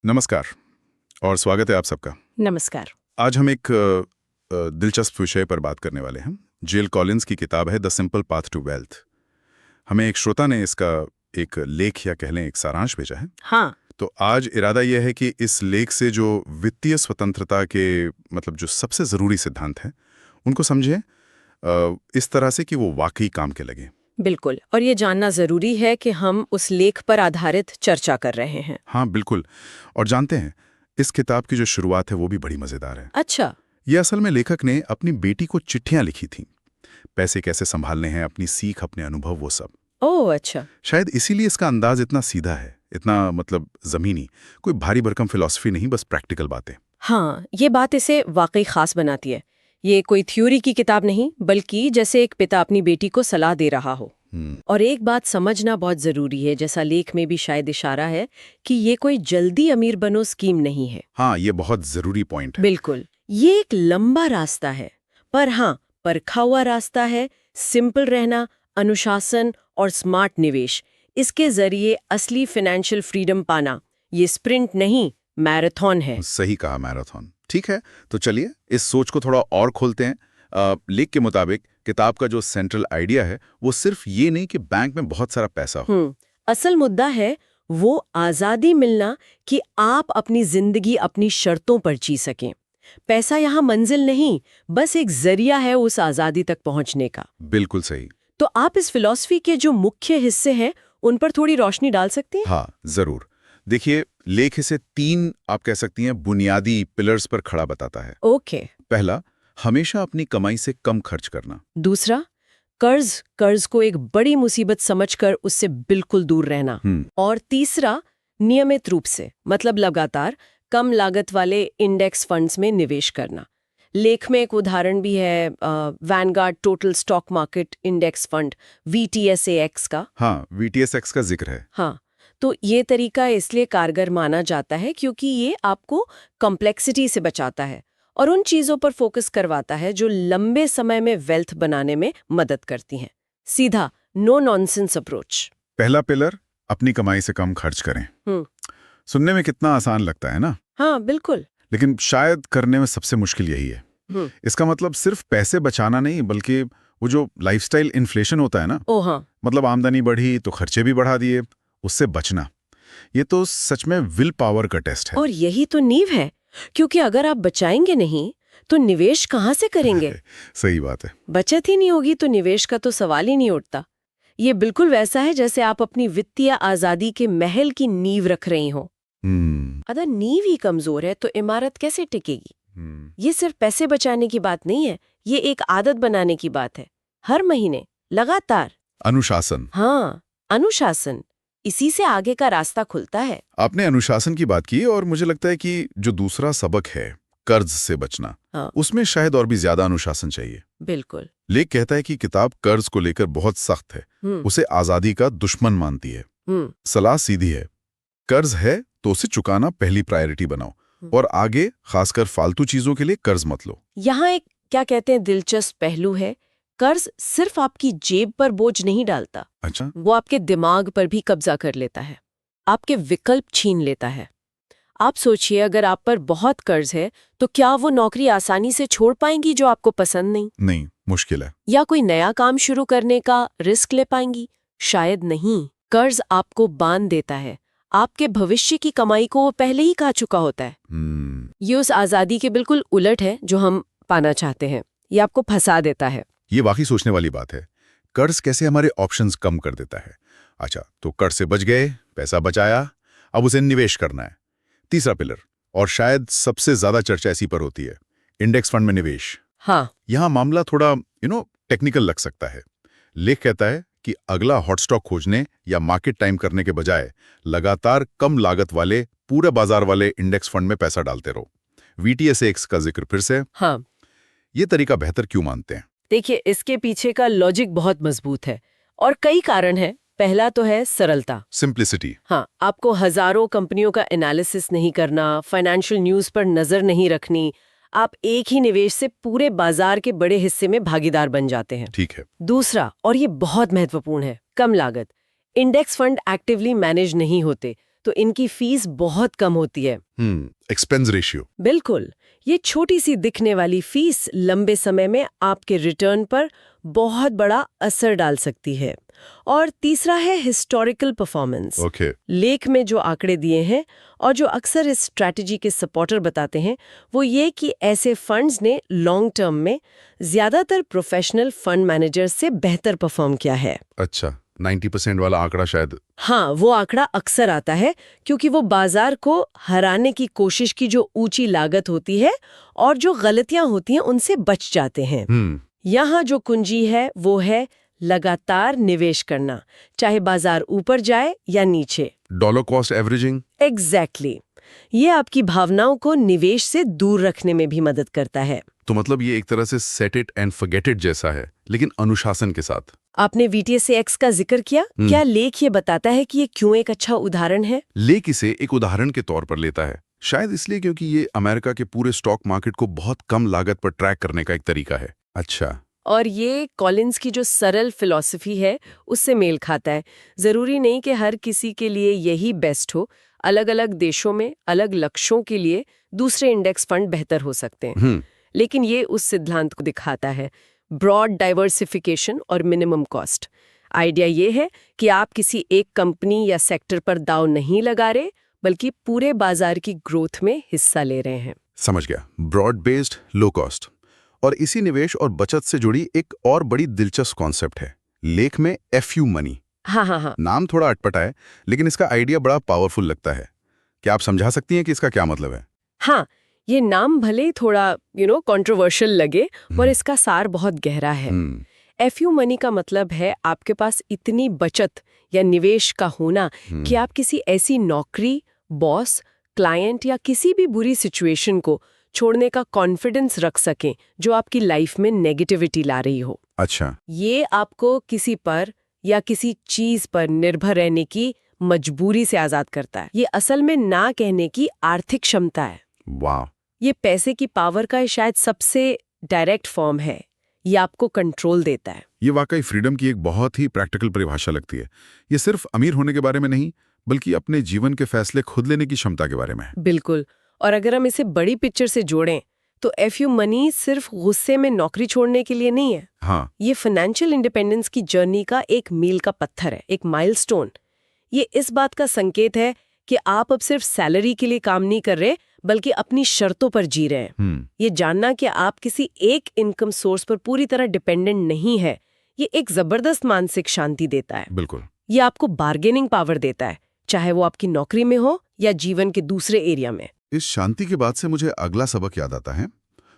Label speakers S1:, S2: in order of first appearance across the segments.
S1: नमस्कार और स्वागत है आप सबका।
S2: नमस्कार।
S1: आज हम एक दिलचस्प विषय पर बात करने वाले हैं। जेल कॉलिंस की किताब है the simple path to wealth. हमें एक श्रोता ने इसका एक लेख या कह लें एक सारांश भेजा है।
S2: हाँ।
S1: तो आज इरादा यह है कि इस लेख से जो वित्तीय स्वतंत्रता के मतलब जो सबसे ज़रूरी सिद्धांत हैं उनको समझें इस तरह से कि वो वाकई काम के लगे।
S2: बिल्कुल, और ये जानना जरूरी है कि हम उस लेख पर आधारित चर्चा कर रहे हैं।
S1: हाँ बिल्कुल। और जानते हैं इस किताब की जो शुरुआत है वो भी बड़ी मज़ेदार है।
S2: अच्छा।
S1: ये असल में लेखक ने अपनी बेटी को चिट्ठियां लिखी थीं। पैसे कैसे संभालने हैं, अपनी सीख, अपने अनुभव, वो सब।
S2: ओह अच्छा।
S1: शायद इसीलिए इसका अंदाज इतना सीधा है, इतना मतलब जमीनी। कोई भारी भरकम फिलॉसफी नहीं, बस प्रैक्टिकल बातें।
S2: हाँ, ये बात इसे वाकई खास बनाती है। ये कोई थ्योरी की किताब नहीं, बल्कि जैसे एक पिता अपनी बेटी को सलाह दे रहा हो। और एक बात समझना बहुत जरूरी है, जैसा लेख में भी शायद इशारा है, कि ये कोई जल्दी अमीर बनो स्कीम नहीं है।
S1: हाँ, ये बहुत जरूरी पॉइंट है।
S2: बिल्कुल, ये एक लंबा रास्ता है, पर हाँ, परखा हुआ रास्ता है। सिंपल रहना, अनुशासन और स्मार्ट निवेश, इसके जरिए असली फाइनेंशियल फ्रीडम पाना। ये स्प्रिंट नहीं, मैराथन है।
S1: सही कहा, मैराथन। ठीक है, तो चलिए इस सोच को थोड़ा और खोलते हैं। लेख के मुताबिक किताब का जो सेंट्रल आइडिया है वो सिर्फ ये नहीं कि बैंक में बहुत सारा पैसा हो।
S2: असल मुद्दा है वो आजादी मिलना कि आप अपनी जिंदगी अपनी शर्तों पर जी सकें। पैसा यहाँ मंजिल नहीं, बस एक जरिया है उस आजादी तक पहुंचने का।
S1: बिल्कुल सही।
S2: तो आप इस फिलॉसफी के जो मुख्य हिस्से हैं उन पर थोड़ी रोशनी डाल सकते हैं?
S1: हाँ जरूर। देखिए, लेख इसे 3 आप कह सकती हैं बुनियादी पिलर्स पर खड़ा बताता है।
S2: ओके।
S1: पहला, हमेशा अपनी कमाई से कम खर्च करना।
S2: दूसरा, कर्ज को एक बड़ी मुसीबत समझकर उससे बिल्कुल दूर रहना। और तीसरा, नियमित रूप से, मतलब लगातार कम लागत वाले इंडेक्स फंड्स में निवेश करना। लेख में एक उदाहरण भी है, Vanguard total stock market index fund VTSAX का।
S1: हाँ, VTSX का जिक्र है।
S2: हाँ, तो ये तरीका इसलिए कारगर माना जाता है क्योंकि ये आपको कॉम्प्लेक्सिटी से बचाता है और उन चीजों पर फोकस करवाता है जो लंबे समय में वेल्थ बनाने में मदद करती हैं। सीधा, नो नॉनसेंस अप्रोच।
S1: पहला पिलर, अपनी कमाई से कम खर्च करें। सुनने में कितना आसान लगता है ना?
S2: हाँ बिल्कुल।
S1: लेकिन शायद करने में सबसे मुश्किल यही है। इसका मतलब सिर्फ पैसे बचाना नहीं, बल्कि वो जो लाइफस्टाइल इन्फ्लेशन होता है ना,
S2: ओ हाँ,
S1: मतलब आमदनी बढ़ी तो खर्चे भी बढ़ा दिए, उससे बचना। ये तो सच में विल पावर का टेस्ट है।
S2: और यही तो नींव है, क्योंकि अगर आप बचाएंगे नहीं तो निवेश कहाँ से करेंगे?
S1: सही बात है।
S2: बचत ही नहीं होगी तो निवेश का तो सवाल ही नहीं उठता। ये बिल्कुल वैसा है जैसे आप अपनी वित्तीय आजादी के महल की नींव रख रही हो। अगर नींव ही कमजोर है तो इमारत कैसे टिकेगी? ये सिर्फ पैसे बचाने की बात नहीं है, ये एक आदत बनाने की बात है। हर महीने लगातार
S1: अनुशासन।
S2: हाँ, अनुशासन, इसी से आगे का रास्ता खुलता है।
S1: आपने अनुशासन की बात की और मुझे लगता है कि जो दूसरा सबक है, कर्ज से बचना,
S2: हाँ,
S1: उसमें शायद और भी ज्यादा अनुशासन चाहिए।
S2: बिल्कुल।
S1: लेख कहता है कि किताब कर्ज को लेकर बहुत सख्त है, उसे आजादी का दुश्मन मानती है। सलाह सीधी है, कर्ज है तो उसे चुकाना पहली प्रायोरिटी बनाओ और आगे खासकर फालतू चीजों के लिए कर्ज मत लो।
S2: यहाँ एक क्या कहते हैं दिलचस्प पहलू है, कर्ज सिर्फ आपकी जेब पर बोझ नहीं डालता।
S1: अच्छा,
S2: वो आपके दिमाग पर भी कब्जा कर लेता है, आपके विकल्प छीन लेता है। आप सोचिए, अगर आप पर बहुत कर्ज है तो क्या वो नौकरी आसानी से छोड़ पाएंगी जो आपको पसंद नहीं?
S1: नहीं, मुश्किल है।
S2: या कोई नया काम शुरू करने का रिस्क ले पाएंगी? शायद नहीं। कर्ज आपको बांध देता है, आपके भविष्य की कमाई को वो पहले ही खा चुका होता है। ये उस आजादी के बिल्कुल उलट है जो हम पाना चाहते हैं। ये आपको फंसा देता है।
S1: ये वाकई सोचने वाली बात है। कर्ज कैसे हमारे ऑप्शंस कम कर देता है। अच्छा, तो कर्ज से बच गए, पैसा बचाया, अब उसे निवेश करना है। तीसरा पिलर, और शायद सबसे ज्यादा चर्चा इसी पर होती है, इंडेक्स फंड में निवेश।
S2: हाँ,
S1: यहां मामला थोड़ा टेक्निकल लग सकता है। लेख कहता है कि अगला हॉटस्टॉक खोजने या मार्केट टाइम करने के बजाय लगातार कम लागत वाले पूरे बाजार वाले इंडेक्स फंड में पैसा डालते रहो। VTSAX का जिक्र फिर से।
S2: हाँ,
S1: ये तरीका बेहतर क्यों मानते हैं?
S2: देखिए, इसके पीछे का लॉजिक बहुत मजबूत है और कई कारण हैं। पहला तो है सरलता,
S1: सिंप्लिसिटी।
S2: हाँ, आपको हजारों कंपनियों का एनालिसिस नहीं करना, फाइनेंशियल न्यूज़ पर नजर नहीं रखनी। आप एक ही निवेश से पूरे बाजार के बड़े हिस्से में भागीदार बन जाते हैं।
S1: ठीक है।
S2: दूसरा, और ये बहुत महत्वपूर्ण है, कम लागत। इंडेक्स फंड एक्टिवली मैनेज नहीं होते, तो इनकी फीस बहुत कम होती है।
S1: Expense ratio.
S2: बिल्कुल, ये छोटी सी दिखने वाली फीस लंबे समय में आपके रिटर्न पर बहुत बड़ा असर डाल सकती है। और तीसरा है हिस्टोरिकल परफॉर्मेंस।
S1: ओके।
S2: लेख में जो आंकड़े दिए हैं और जो अक्सर इस स्ट्रैटेजी के सपोर्टर बताते हैं वो ये कि ऐसे फंड्स ने लॉन्ग टर्म में ज्यादातर प्रोफेशनल फंड मैनेजर्स से बेहतर परफॉर्म किया है।
S1: अच्छा, 90% वाला आंकड़ा शायद।
S2: हाँ, वो आंकड़ा अक्सर आता है क्योंकि वो बाजार को हराने की कोशिश की जो ऊंची लागत होती है और जो गलतियां होती हैं उनसे बच जाते हैं। यहाँ जो कुंजी है वो है लगातार निवेश करना, चाहे बाजार ऊपर जाए या नीचे।
S1: Dollar cost averaging.
S2: एग्जैक्टली। ये आपकी भावनाओं को निवेश से दूर रखने में भी मदद करता है।
S1: तो मतलब ये एक तरह से set it and forget it जैसा है, लेकिन अनुशासन के साथ।
S2: आपने VTSAX का जिक्र किया, क्या लेख ये बताता है कि ये क्यों एक अच्छा उदाहरण है?
S1: लेख इसे एक उदाहरण के तौर पर लेता है, शायद इसलिए क्योंकि ये अमेरिका के पूरे स्टॉक मार्केट को बहुत कम लागत पर ट्रैक करने का एक तरीका है। अच्छा।
S2: और ये कॉलिंस की जो सरल फिलॉसफी है उससे मेल खाता है। जरूरी नहीं कि हर किसी के लिए यही बेस्ट हो। अलग अलग देशों में अलग लक्ष्यों के लिए दूसरे इंडेक्स फंड बेहतर हो सकते हैं। लेकिन ये उस सिद्धांत को दिखाता है, ब्रॉड डाइवर्सिफिकेशन और मिनिमम कॉस्ट। आइडिया ये है कि आप किसी एक कंपनी या सेक्टर पर दांव नहीं लगा रहे, बल्कि पूरे बाजार की ग्रोथ में हिस्सा ले रहे हैं।
S1: समझ गया, ब्रॉड बेस्ड लो कॉस्ट। और इसी निवेश और बचत से जुड़ी एक और बड़ी दिलचस्प कॉन्सेप्ट है लेख में, FU मनी।
S2: हाँ।
S1: नाम थोड़ा अटपटा है, लेकिन इसका आइडिया बड़ा पावरफुल लगता है। क्या आप समझा सकती हैं कि इसका क्या मतलब है?
S2: हाँ, ये नाम भले ही थोड़ा कंट्रोवर्शियल लगे, पर इसका सार बहुत गहरा है। FU मनी का मतलब है आपके पास इतनी बचत या निवेश का होना कि आप किसी ऐसी नौकरी, बॉस, क्लाइंट या किसी भी बुरी सिचुएशन को छोड़ने का कॉन्फिडेंस रख सकें जो आपकी लाइफ में नेगेटिविटी ला रही हो।
S1: अच्छा।
S2: ये आपको किसी पर या किसी चीज पर निर्भर रहने की मजबूरी से आजाद करता है। ये असल में ना कहने की आर्थिक क्षमता है।
S1: वाह।
S2: ये पैसे की पावर का शायद सबसे डायरेक्ट फॉर्म है। ये आपको कंट्रोल देता है।
S1: ये वाकई फ्रीडम की एक बहुत ही प्रैक्टिकल परिभाषा लगती है। ये सिर्फ अमीर होने के बारे में नहीं, बल्कि अपने जीवन के फैसले खुद लेने की क्षमता के बारे में है।
S2: बिल्कुल। और अगर हम इसे बड़ी पिक्चर से जोड़ें तो FU मनी सिर्फ गुस्से में नौकरी छोड़ने के लिए नहीं है।
S1: हाँ।
S2: ये फाइनेंशियल इंडिपेंडेंस की जर्नी का एक मील का पत्थर है, एक माइलस्टोन। ये इस बात का संकेत है कि आप अब सिर्फ सैलरी के लिए काम नहीं कर रहे, बल्कि अपनी शर्तों पर जी रहे हैं। ये जानना कि आप किसी एक इनकम सोर्स पर पूरी तरह डिपेंडेंट नहीं है, ये एक जबरदस्त मानसिक शांति देता है।
S1: बिल्कुल।
S2: ये आपको बार्गेनिंग पावर देता है, चाहे वो आपकी नौकरी में हो या जीवन के दूसरे एरिया में।
S1: इस शांति के बाद से मुझे अगला सबक याद आता है,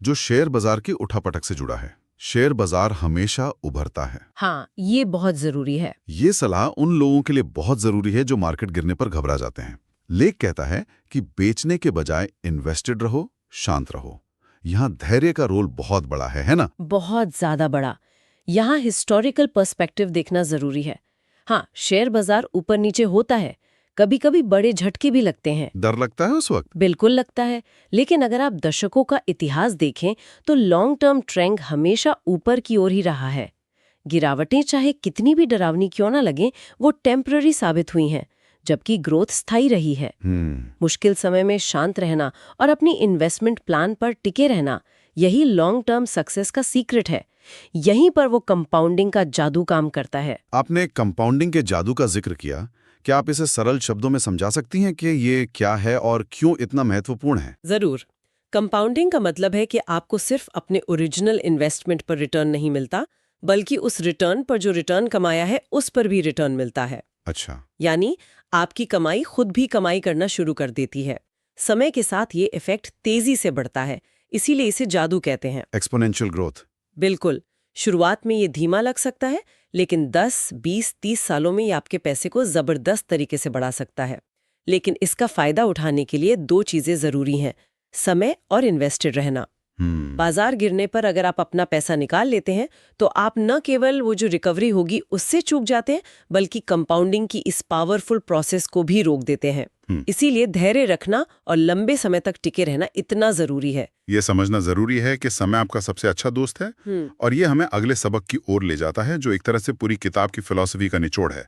S1: जो शेयर बाजार की उठापटक से जुड़ा है। शेयर बाजार हमेशा उभरता है।
S2: हाँ, ये बहुत जरूरी है।
S1: ये सलाह उन लोगों के लिए बहुत जरूरी है जो मार्केट गिरने पर घबरा जाते हैं। लेख कहता है कि बेचने के बजाय इन्वेस्टेड रहो, शांत रहो। यहाँ धैर्य का रोल बहुत बड़ा है ना?
S2: बहुत ज्यादा बड़ा। यहाँ हिस्टोरिकल पर्सपेक्टिव देखना जरूरी है। हाँ, शेयर बाजार ऊपर नीचे होता है, कभी कभी बड़े झटके भी लगते हैं।
S1: डर लगता है उस वक्त?
S2: बिल्कुल लगता है, लेकिन अगर आप दशकों का इतिहास देखें तो लॉन्ग टर्म ट्रेंड हमेशा ऊपर की ओर ही रहा है। गिरावटें चाहे कितनी भी डरावनी क्यों ना लगें, वो टेम्पररी साबित हुई हैं, जबकि ग्रोथ स्थायी रही है। मुश्किल समय में शांत रहना और अपनी इन्वेस्टमेंट प्लान पर टिके रहना, यही लॉन्ग टर्म सक्सेस का सीक्रेट है। यहीं पर वो कंपाउंडिंग का जादू काम करता है।
S1: आपने कंपाउंडिंग के जादू का जिक्र किया, क्या आप इसे सरल शब्दों में समझा सकती हैं कि ये क्या है और क्यों इतना महत्वपूर्ण है?
S2: जरूर। कंपाउंडिंग का मतलब है कि आपको सिर्फ अपने ओरिजिनल इन्वेस्टमेंट पर रिटर्न नहीं मिलता, बल्कि उस रिटर्न पर जो रिटर्न कमाया है उस पर भी रिटर्न मिलता है।
S1: अच्छा।
S2: यानी आपकी कमाई खुद भी कमाई करना शुरू कर देती है। समय के साथ ये इफेक्ट तेजी से बढ़ता है, इसीलिए इसे जादू कहते हैं।
S1: Exponential growth.
S2: बिल्कुल। शुरुआत में ये धीमा लग सकता है, लेकिन 10, 20, 30 सालों में ये आपके पैसे को जबरदस्त तरीके से बढ़ा सकता है। लेकिन इसका फायदा उठाने के लिए 2 चीजें जरूरी हैं, समय और इन्वेस्टेड रहना। बाजार गिरने पर अगर आप अपना पैसा निकाल लेते हैं तो आप न केवल वो जो रिकवरी होगी उससे चूक जाते हैं, बल्कि कंपाउंडिंग की इस पावरफुल प्रोसेस को भी रोक देते हैं। इसीलिए धैर्य रखना और लंबे समय तक टिके रहना इतना जरूरी है।
S1: ये समझना जरूरी है कि समय आपका सबसे अच्छा दोस्त है। और ये हमें अगले सबक की ओर ले जाता है, जो एक तरह से पूरी किताब की फिलॉसफी का निचोड़ है।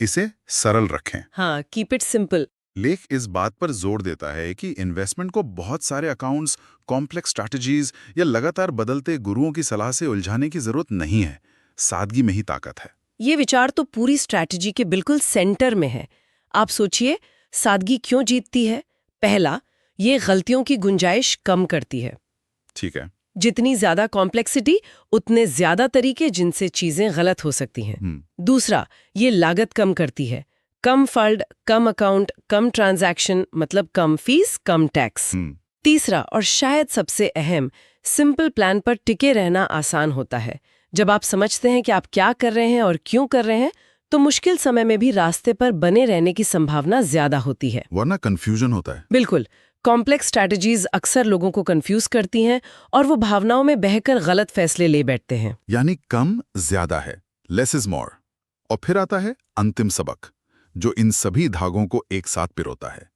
S1: इसे सरल रखें।
S2: हाँ, कीप इट सिंपल।
S1: लेख इस बात पर जोर देता है कि इन्वेस्टमेंट को बहुत सारे अकाउंट्स, कॉम्प्लेक्स स्ट्रैटेजीज या लगातार बदलते गुरुओं की सलाह से उलझाने की जरूरत नहीं है। सादगी में ही ताकत है।
S2: ये विचार तो पूरी स्ट्रैटेजी के बिल्कुल सेंटर में है। आप सोचिए, सादगी क्यों जीतती है? पहला, ये गलतियों की गुंजाइश कम करती है।
S1: ठीक है।
S2: जितनी ज्यादा कॉम्प्लेक्सिटी, उतने ज्यादा तरीके जिनसे चीजें गलत हो सकती हैं। दूसरा, ये लागत कम करती है। कम फंड, कम अकाउंट, कम ट्रांजैक्शन, मतलब कम फीस, कम टैक्स। तीसरा और शायद सबसे अहम, सिंपल प्लान पर टिके रहना आसान होता है। जब आप समझते हैं कि आप क्या कर रहे हैं और क्यों कर रहे हैं, तो मुश्किल समय में भी रास्ते पर बने रहने की संभावना ज्यादा होती है।
S1: वरना कंफ्यूजन होता है।
S2: बिल्कुल। कॉम्प्लेक्स स्ट्रैटेजीज अक्सर लोगों को कंफ्यूज करती हैं और वो भावनाओं में बहकर गलत फैसले ले बैठते हैं।
S1: यानी कम ज्यादा है, लेस इज मोर। और फिर आता है अंतिम सबक, जो इन सभी धागों को एक साथ पिरोता है।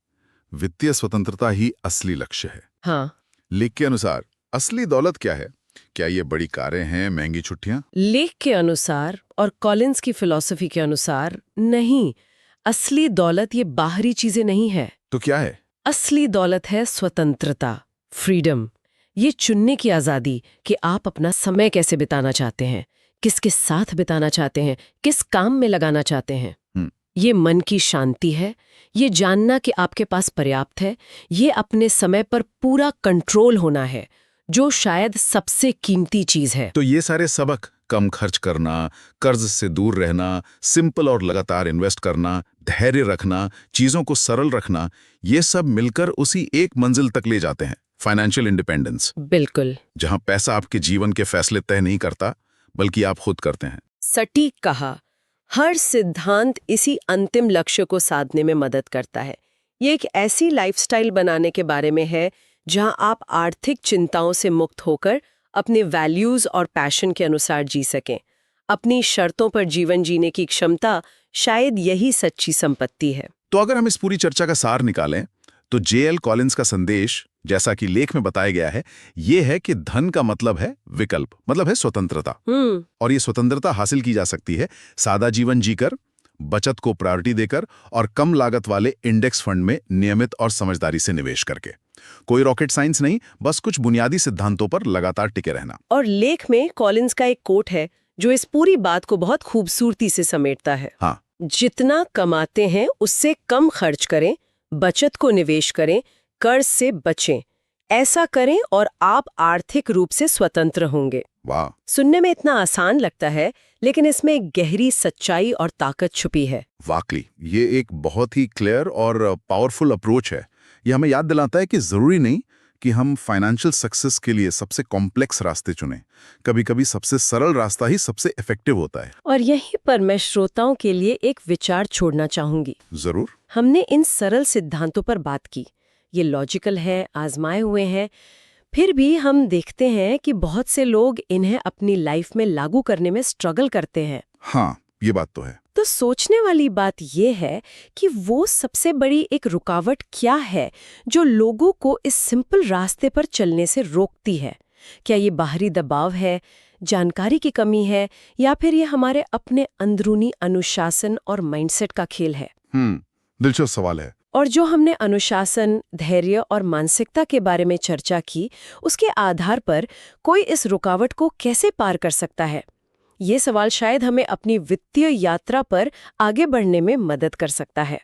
S1: वित्तीय स्वतंत्रता ही असली लक्ष्य है।
S2: हाँ।
S1: लेख के अनुसार असली दौलत क्या है? क्या ये बड़ी कारें हैं, महंगी छुट्टियां?
S2: लेख के अनुसार और कॉलिंस की फिलॉसफी के अनुसार नहीं, असली दौलत ये बाहरी चीजें नहीं है।
S1: तो क्या है?
S2: असली दौलत है स्वतंत्रता, फ्रीडम। ये चुनने की आजादी कि आप अपना समय कैसे बिताना चाहते हैं, किसके साथ बिताना चाहते हैं, किस काम में लगाना चाहते हैं। ये मन की शांति है, ये जानना कि आपके पास पर्याप्त है, ये अपने समय पर पूरा कंट्रोल होना है, जो शायद सबसे कीमती चीज है।
S1: तो ये सारे सबक, कम खर्च करना, कर्ज से दूर रहना, सिंपल और लगातार इन्वेस्ट करना, धैर्य रखना, चीजों को सरल रखना, ये सब मिलकर उसी एक मंजिल तक ले जाते हैं, फाइनेंशियल इंडिपेंडेंस।
S2: बिल्कुल।
S1: जहां पैसा आपके जीवन के फैसले तय नहीं करता, बल्कि आप खुद करते हैं।
S2: सटीक कहा। हर सिद्धांत इसी अंतिम लक्ष्य को साधने में मदद करता है। ये एक ऐसी लाइफस्टाइल बनाने के बारे में है जहां आप आर्थिक चिंताओं से मुक्त होकर अपने वैल्यूज और पैशन के अनुसार जी सकें। अपनी शर्तों पर जीवन जीने की क्षमता शायद यही सच्ची संपत्ति है।
S1: तो अगर हम इस पूरी चर्चा का सार निकालें, तो जे.एल. कॉलिंस का संदेश, जैसा कि लेख में बताया गया है, ये है कि धन का मतलब है विकल्प, मतलब है स्वतंत्रता। और ये स्वतंत्रता हासिल की जा सकती है सादा जीवन जीकर, बचत को प्रायोरिटी देकर और कम लागत वाले इंडेक्स फंड में नियमित और समझदारी से निवेश करके। कोई रॉकेट साइंस नहीं, बस कुछ बुनियादी सिद्धांतों पर लगातार टिके रहना।
S2: और लेख में कॉलिंस का एक कोट है जो इस पूरी बात को बहुत खूबसूरती से समेटता है।
S1: हाँ।
S2: जितना कमाते हैं उससे कम खर्च करें, बचत को निवेश करें, कर्ज से बचें। ऐसा करें और आप आर्थिक रूप से स्वतंत्र होंगे।
S1: वाह।
S2: सुनने में इतना आसान लगता है, लेकिन इसमें एक गहरी सच्चाई और ताकत छुपी है।
S1: वाकई ये एक बहुत ही क्लियर और पावरफुल अप्रोच है। ये हमें याद दिलाता है कि जरूरी नहीं कि हम फाइनेंशियल सक्सेस के लिए सबसे कॉम्प्लेक्स रास्ते चुनें। कभी कभी सबसे सरल रास्ता ही सबसे इफेक्टिव होता है।
S2: और यहीं पर मैं श्रोताओं के लिए एक विचार छोड़ना चाहूंगी।
S1: जरूर।
S2: हमने इन सरल सिद्धांतों पर बात की, ये लॉजिकल है, आजमाए हुए हैं, फिर भी हम देखते हैं कि बहुत से लोग इन्हें अपनी लाइफ में लागू करने में स्ट्रगल करते हैं।
S1: हाँ, ये बात तो है।
S2: तो सोचने वाली बात यह है कि वो सबसे बड़ी एक रुकावट क्या है जो लोगों को इस सिंपल रास्ते पर चलने से रोकती है? क्या ये बाहरी दबाव है, जानकारी की कमी है, या फिर ये हमारे अपने अंदरूनी अनुशासन और माइंडसेट का खेल है?
S1: दिलचस्प सवाल है।
S2: और जो हमने अनुशासन, धैर्य और मानसिकता के बारे में चर्चा की, उसके आधार पर कोई इस रुकावट को कैसे पार कर सकता है? ये सवाल शायद हमें अपनी वित्तीय यात्रा पर आगे बढ़ने में मदद कर सकता है।